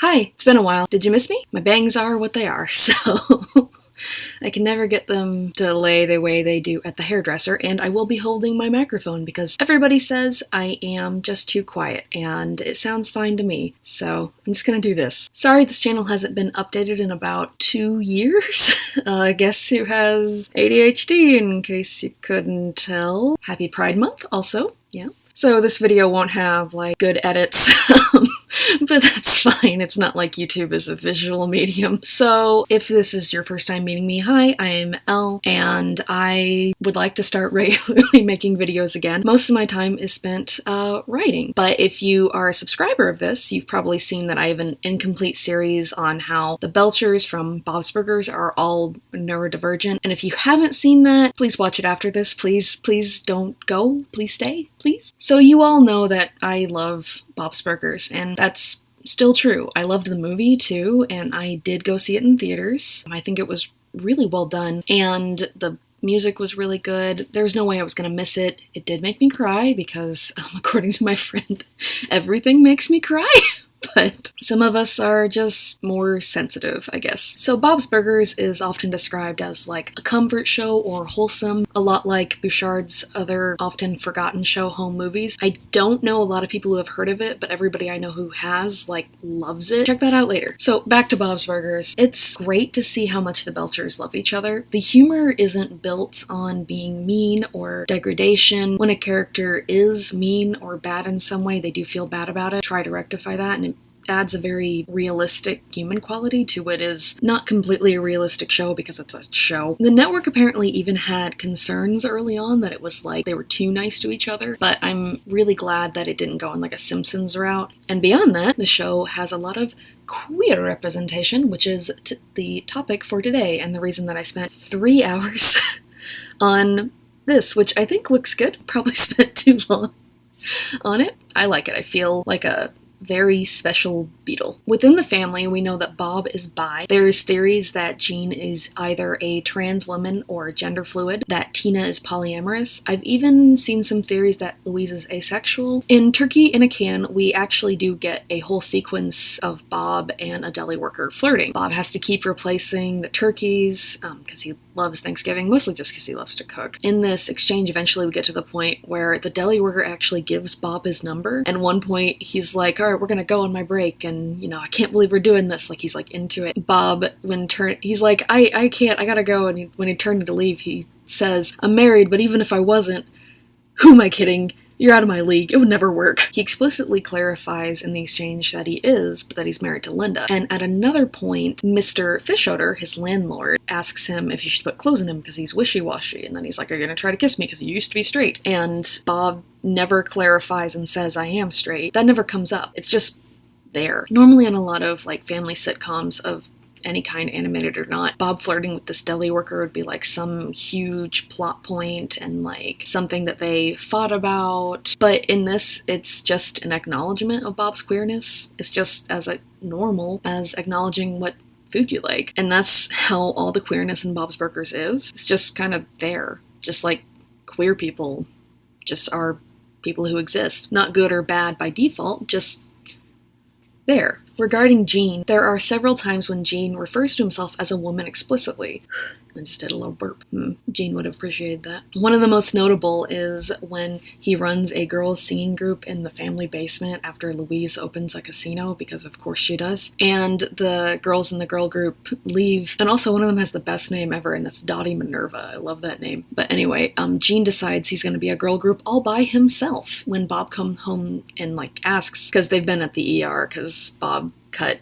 Hi, it's been a while. Did you miss me? My bangs are what they are, so I can never get them to lay the way they do at the hairdresser, and I will be holding my microphone because everybody says I am just too quiet, and it sounds fine to me, so I'm just gonna do this. Sorry this channel hasn't been updated in about 2 years. Guess who has ADHD, in case you couldn't tell. Happy Pride Month, also, yeah. So this video won't have, like, good edits, but that's fine. It's not like YouTube is a visual medium. So if this is your first time meeting me, hi, I'm Elle, and I would like to start regularly making videos again. Most of my time is spent writing, but if you are a subscriber of this, you've probably seen that I have an incomplete series on how the Belchers from Bob's Burgers are all neurodivergent, and if you haven't seen that, please watch it after this. Please don't go. Please stay, please. So you all know that I love Bob's Burgers, and that's still true. I loved the movie too, and I did go see it in theaters. I think it was really well done, and the music was really good. There's no way I was gonna miss it. It did make me cry because, according to my friend, everything makes me cry. But some of us are just more sensitive, I guess. So Bob's Burgers is often described as like a comfort show or wholesome, a lot like Bouchard's other often forgotten show, Home Movies. I don't know a lot of people who have heard of it, but everybody I know who has, like, loves it. Check that out later. So back to Bob's Burgers. It's great to see how much the Belchers love each other. The humor isn't built on being mean or degradation. When a character is mean or bad in some way, they do feel bad about it. Try to rectify that, and it adds a very realistic human quality to what is not completely a realistic show because it's a show. The network apparently even had concerns early on that it was like they were too nice to each other, but I'm really glad that it didn't go on like a Simpsons route. And beyond that, the show has a lot of queer representation, which is the topic for today, and the reason that I spent 3 hours on this, which I think looks good. Probably spent too long on it. I like it. I feel like a very special beetle. Within the family, we know that Bob is bi. There's theories that Jean is either a trans woman or gender fluid, that Tina is polyamorous. I've even seen some theories that Louise is asexual. In Turkey in a Can, we actually do get a whole sequence of Bob and a deli worker flirting. Bob has to keep replacing the turkeys because he loves Thanksgiving, mostly just because he loves to cook. In this exchange, eventually we get to the point where the deli worker actually gives Bob his number, and at one point he's like, alright, we're gonna go on my break, and, you know, I can't believe we're doing this, like, he's like into it. Bob, he's like, I can't, I gotta go, and when he turned to leave, he says, I'm married, but even if I wasn't, who am I kidding? You're out of my league. It would never work. He explicitly clarifies in the exchange that he is, but that he's married to Linda. And at another point, Mr. Fishoder, his landlord, asks him if he should put clothes on him because he's wishy-washy. And then he's like, are you gonna try to kiss me because you used to be straight? And Bob never clarifies and says, I am straight. That never comes up. It's just there. Normally in a lot of, like, family sitcoms of any kind, animated or not, Bob flirting with this deli worker would be like some huge plot point and like something that they thought about. But in this, it's just an acknowledgement of Bob's queerness. It's just as normal as acknowledging what food you like. And that's how all the queerness in Bob's Burgers is. It's just kind of there. Just like queer people just are people who exist. Not good or bad by default, just there. Regarding Jean, there are several times when Jean refers to himself as a woman explicitly. I just did a little burp. Jean would have appreciated that. One of the most notable is when he runs a girls' singing group in the family basement after Louise opens a casino, because of course she does. And the girls in the girl group leave, and also one of them has the best name ever, and that's Dottie Minerva. I love that name. But anyway, Jean decides he's going to be a girl group all by himself when Bob comes home and, like, asks, because they've been at the ER because Bob cut,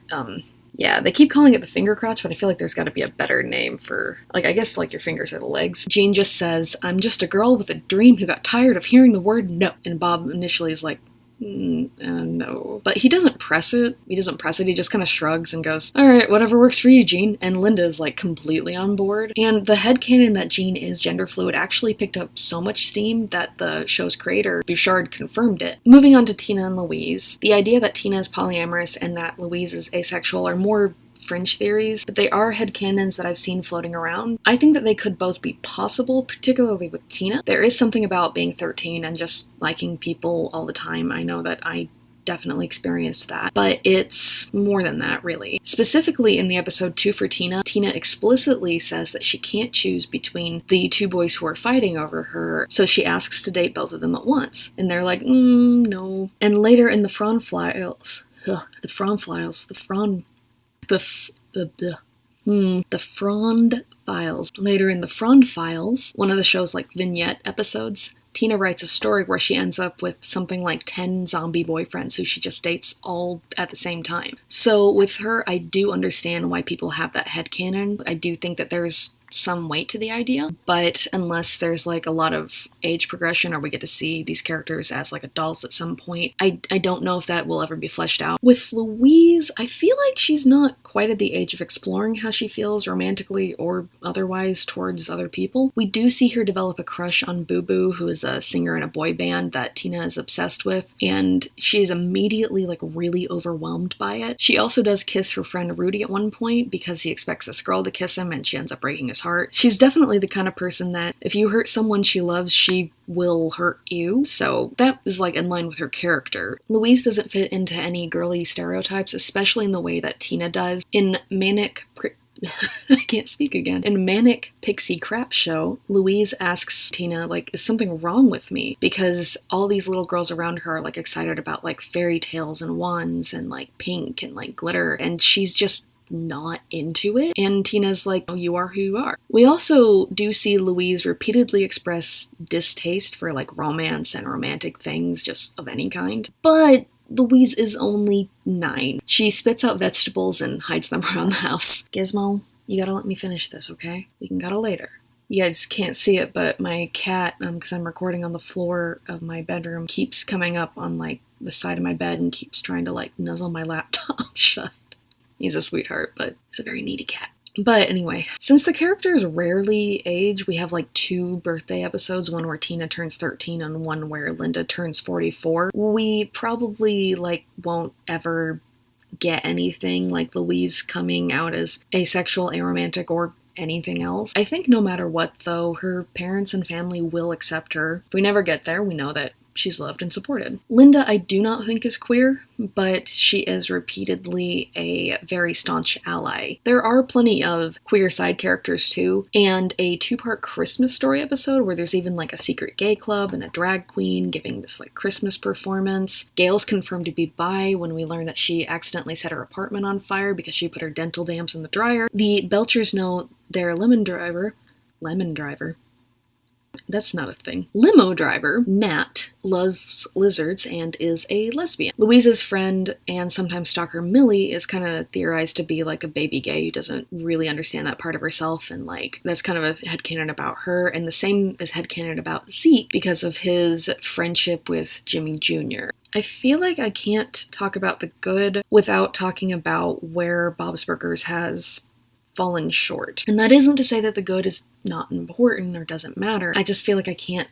yeah, they keep calling it the finger crotch, but I feel like there's got to be a better name for, like, I guess, like, your fingers or the legs. Jean just says, I'm just a girl with a dream who got tired of hearing the word no. And Bob initially is like, no. But he doesn't press it. He just kind of shrugs and goes, alright, whatever works for you, Jean. And Linda is, like, completely on board. And the headcanon that Jean is gender fluid actually picked up so much steam that the show's creator, Bouchard, confirmed it. Moving on to Tina and Louise, the idea that Tina is polyamorous and that Louise is asexual are more fringe theories, but they are headcanons that I've seen floating around. I think that they could both be possible, particularly with Tina. There is something about being 13 and just liking people all the time. I know that I definitely experienced that. But it's more than that, really. Specifically in the episode 2 for Tina, Tina explicitly says that she can't choose between the two boys who are fighting over her, so she asks to date both of them at once. And they're like, no. And later in the Frond Files, the Frond Files. Later in the Frond Files, one of the show's like vignette episodes, Tina writes a story where she ends up with something like 10 zombie boyfriends who she just dates all at the same time. So with her, I do understand why people have that headcanon. I do think that there's some weight to the idea, but unless there's like a lot of age progression or we get to see these characters as like adults at some point, I don't know if that will ever be fleshed out. With Louise, I feel like she's not quite at the age of exploring how she feels romantically or otherwise towards other people. We do see her develop a crush on Boo Boo, who is a singer in a boy band that Tina is obsessed with, and she is immediately like really overwhelmed by it. She also does kiss her friend Rudy at one point because he expects this girl to kiss him and she ends up breaking his heart. She's definitely the kind of person that if you hurt someone she loves, she will hurt you. So that is like in line with her character. Louise doesn't fit into any girly stereotypes, especially in the way that Tina does. In Manic Pixie Crap Show, Louise asks Tina, like, is something wrong with me? Because all these little girls around her are like excited about like fairy tales and wands and like pink and like glitter, and she's just not into it. And Tina's like, oh, you are who you are. We also do see Louise repeatedly express distaste for like romance and romantic things just of any kind. But Louise is only 9. She spits out vegetables and hides them around the house. Gizmo, you gotta let me finish this, okay? We can go later. You guys can't see it, but my cat, because I'm recording on the floor of my bedroom, keeps coming up on like the side of my bed and keeps trying to like nuzzle my laptop shut. He's a sweetheart, but he's a very needy cat. But anyway, since the characters rarely age, we have like 2 birthday episodes, one where Tina turns 13 and one where Linda turns 44. We probably like won't ever get anything like Louise coming out as asexual, aromantic, or anything else. I think no matter what, though, her parents and family will accept her. If we never get there, we know that she's loved and supported. Linda, I do not think is queer, but she is repeatedly a very staunch ally. There are plenty of queer side characters too, and a 2-part Christmas story episode where there's even like a secret gay club and a drag queen giving this like Christmas performance. Gail's confirmed to be bi when we learn that she accidentally set her apartment on fire because she put her dental dams in the dryer. The Belchers know their lemon driver, that's not a thing. Limo driver, Nat, loves lizards and is a lesbian. Louise's friend and sometimes stalker Millie is kind of theorized to be like a baby gay who doesn't really understand that part of herself, and like that's kind of a headcanon about her, and the same is headcanon about Zeke because of his friendship with Jimmy Jr. I feel like I can't talk about the good without talking about where Bob's Burgers has fallen short. And that isn't to say that the good is not important or doesn't matter. I just feel like I can't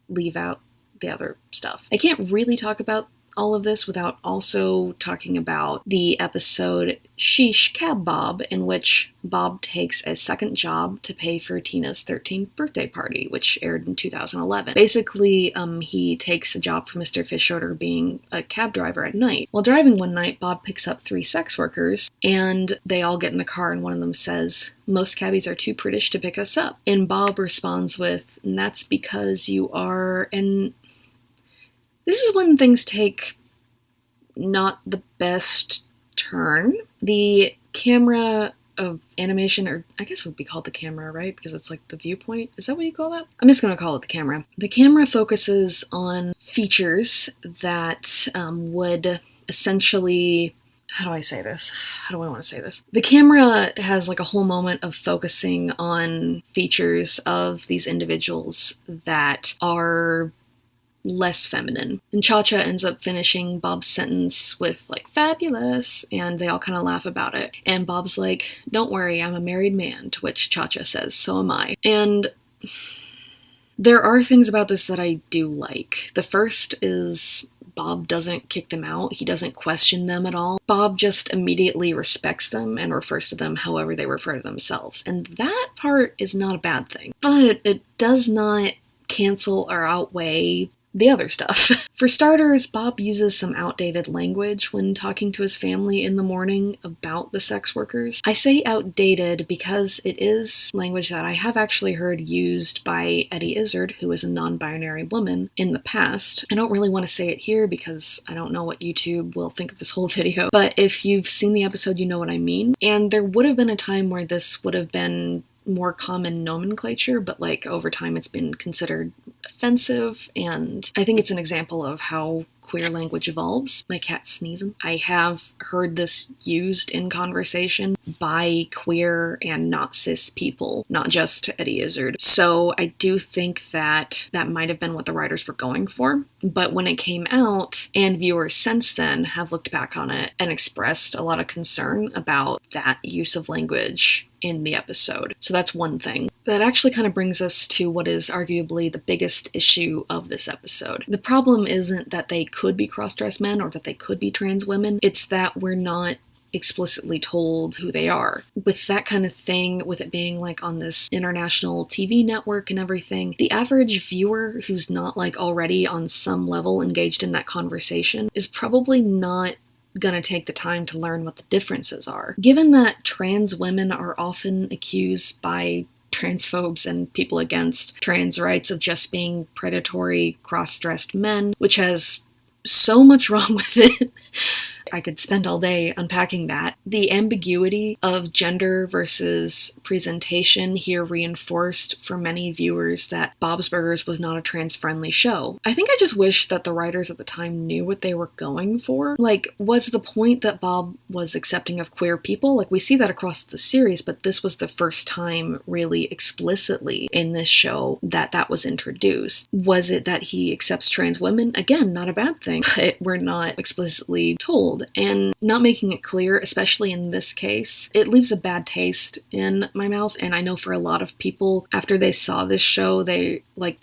leave out the other stuff. I can't really talk about all of this without also talking about the episode Sheesh, Cab Bob, in which Bob takes a second job to pay for Tina's 13th birthday party, which aired in 2011. Basically, he takes a job for Mr. Fischoeder being a cab driver at night. While driving one night, Bob picks up 3 sex workers, and they all get in the car, and one of them says, "Most cabbies are too British to pick us up." And Bob responds with, "And that's because you are," and this is when things take not the best turn. The camera of animation, or I guess it would be called the camera, right? Because it's like the viewpoint. Is that what you call that? I'm just going to call it the camera. The camera focuses on features that would essentially... How do I say this? How do I want to say this? The camera has like a whole moment of focusing on features of these individuals that are less feminine. And Cha-Cha ends up finishing Bob's sentence with like, "fabulous," and they all kind of laugh about it. And Bob's like, "Don't worry, I'm a married man," to which Cha-Cha says, "So am I." And there are things about this that I do like. The first is Bob doesn't kick them out. He doesn't question them at all. Bob just immediately respects them and refers to them however they refer to themselves. And that part is not a bad thing. But it does not cancel or outweigh the other stuff. For starters, Bob uses some outdated language when talking to his family in the morning about the sex workers. I say outdated because it is language that I have actually heard used by Eddie Izzard, who is a non-binary woman, in the past. I don't really want to say it here because I don't know what YouTube will think of this whole video, but if you've seen the episode, you know what I mean. And there would have been a time where this would have been more common nomenclature, but like over time it's been considered offensive, and I think it's an example of how queer language evolves. My cat's sneezing. I have heard this used in conversation by queer and not cis people, not just Eddie Izzard. So I do think that that might have been what the writers were going for. But when it came out, and viewers since then have looked back on it and expressed a lot of concern about that use of language in the episode. So that's one thing. That actually kind of brings us to what is arguably the biggest issue of this episode. The problem isn't that they could be cross-dressed men or that they could be trans women, it's that we're not explicitly told who they are. With that kind of thing, with it being like on this international TV network and everything, the average viewer who's not like already on some level engaged in that conversation is probably not gonna take the time to learn what the differences are. Given that trans women are often accused by transphobes and people against trans rights of just being predatory, cross-dressed men, which has so much wrong with it. I could spend all day unpacking that. The ambiguity of gender versus presentation here reinforced for many viewers that Bob's Burgers was not a trans-friendly show. I think I just wish that the writers at the time knew what they were going for. Like, was the point that Bob was accepting of queer people? Like, we see that across the series, but this was the first time really explicitly in this show that that was introduced. Was it that he accepts trans women? Again, not a bad thing, but we're not explicitly told. And not making it clear, especially in this case, it leaves a bad taste in my mouth. And I know for a lot of people, after they saw this show, they like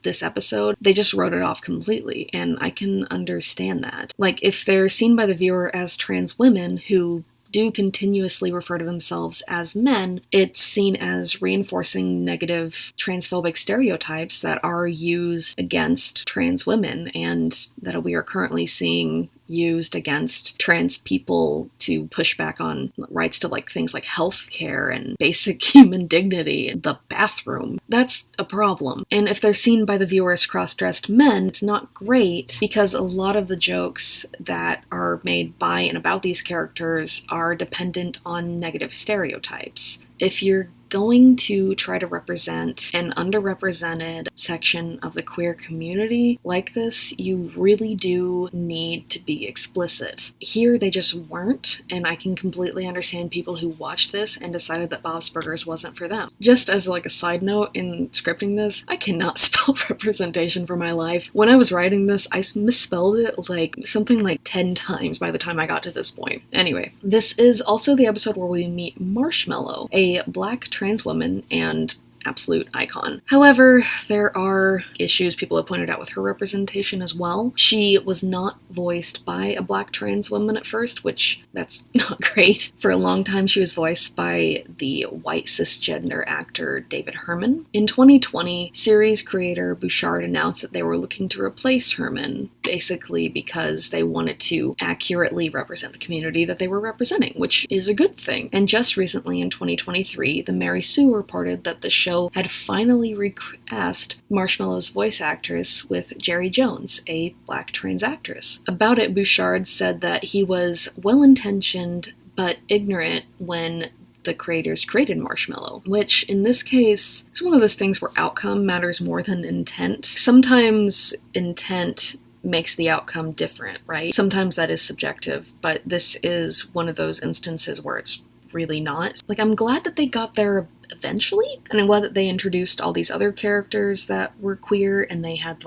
this episode, they just wrote it off completely. And I can understand that. Like, if they're seen by the viewer as trans women who do continuously refer to themselves as men, it's seen as reinforcing negative transphobic stereotypes that are used against trans women and that we are currently seeing used against trans people to push back on rights to like things like healthcare and basic human dignity, the bathroom. That's a problem. And if they're seen by the viewer as cross-dressed men, it's not great because a lot of the jokes that are made by and about these characters are dependent on negative stereotypes. If you're going to try to represent an underrepresented section of the queer community like this, you really do need to be explicit. Here, they just weren't, and I can completely understand people who watched this and decided that Bob's Burgers wasn't for them. Just as like a side note, in scripting this, I cannot spell representation for my life. When I was writing this, I misspelled it like something like 10 times by the time I got to this point. Anyway, this is also the episode where we meet Marshmallow, a black trans woman and absolute icon. However, there are issues people have pointed out with her representation as well. She was not voiced by a black trans woman at first, which that's not great. For a long time, she was voiced by the white cisgender actor David Herman. In 2020, series creator Bouchard announced that they were looking to replace Herman, basically because they wanted to accurately represent the community that they were representing, which is a good thing. And just recently in 2023, the Mary Sue reported that the show had finally recast Marshmallow's voice actress with Jerry Jones, a black trans actress. About it, Bouchard said that he was well-intentioned but ignorant when the creators created Marshmallow, which in this case is one of those things where outcome matters more than intent. Sometimes intent makes the outcome different, right? Sometimes that is subjective, but this is one of those instances where it's really not. Like, I'm glad that they got there eventually, and I'm glad that they introduced all these other characters that were queer, and they have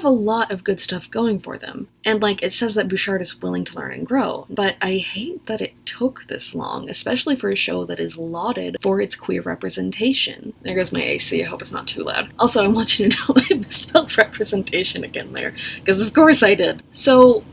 a lot of good stuff going for them. And like, it says that Bouchard is willing to learn and grow, but I hate that it took this long, especially for a show that is lauded for its queer representation. There goes my AC, I hope it's not too loud. Also, I want you to know I misspelled representation again there, because of course I did. So,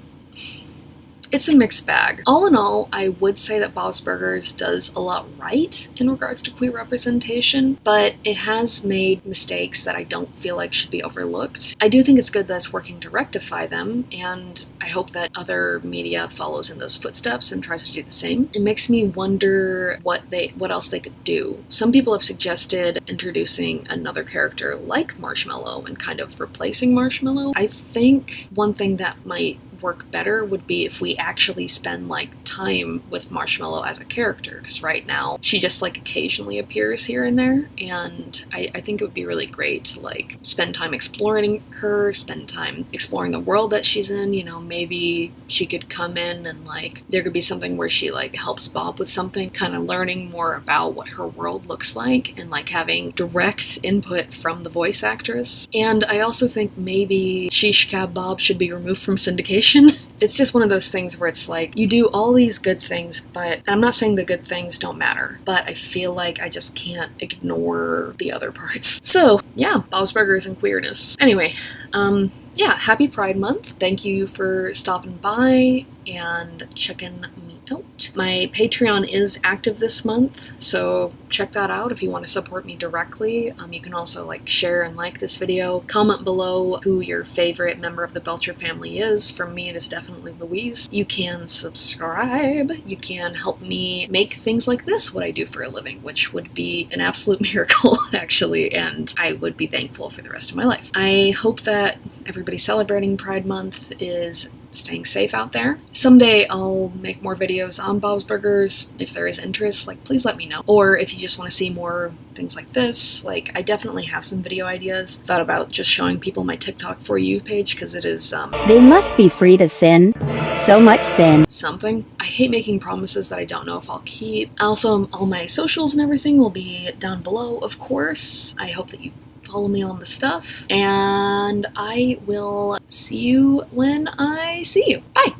it's a mixed bag. All in all, I would say that Bob's Burgers does a lot right in regards to queer representation, but it has made mistakes that I don't feel like should be overlooked. I do think it's good that it's working to rectify them, and I hope that other media follows in those footsteps and tries to do the same. It makes me wonder what else they could do. Some people have suggested introducing another character like Marshmallow and kind of replacing Marshmallow. I think one thing that might work better would be if we actually spend like time with Marshmallow as a character, because right now she just like occasionally appears here and there, and I think it would be really great to like spend time exploring her, spend time exploring the world that she's in. You know, maybe she could come in and like there could be something where she like helps Bob with something, kind of learning more about what her world looks like and like having direct input from the voice actress. And I also think maybe Sheesh Bob should be removed from syndication. It's just one of those things where it's like, you do all these good things, but I'm not saying the good things don't matter, but I feel like I just can't ignore the otother parts. So yeah, Bob's Burgers and queerness. Anyway, yeah, happy Pride Month. Thank you for stopping by and checking me out. My Patreon is active this month, so check that out if you want to support me directly. You can also like share and like this video. Comment below who your favorite member of the Belcher family is. For me, it is definitely Louise. You can subscribe. You can help me make things like this, what I do for a living, which would be an absolute miracle, actually, and I would be thankful for the rest of my life. I hope that everybody celebrating Pride Month is staying safe out there. Someday I'll make more videos on Bob's Burgers. If there is interest, like, please let me know. Or if you just want to see more things like this, like, I definitely have some video ideas. Thought about just showing people my TikTok For You page, because it is, They must be free to sin. So much sin. Something. I hate making promises that I don't know if I'll keep. Also, all my socials and everything will be down below, of course. I hope that you follow me on the stuff, and I will see you when I see you. Bye!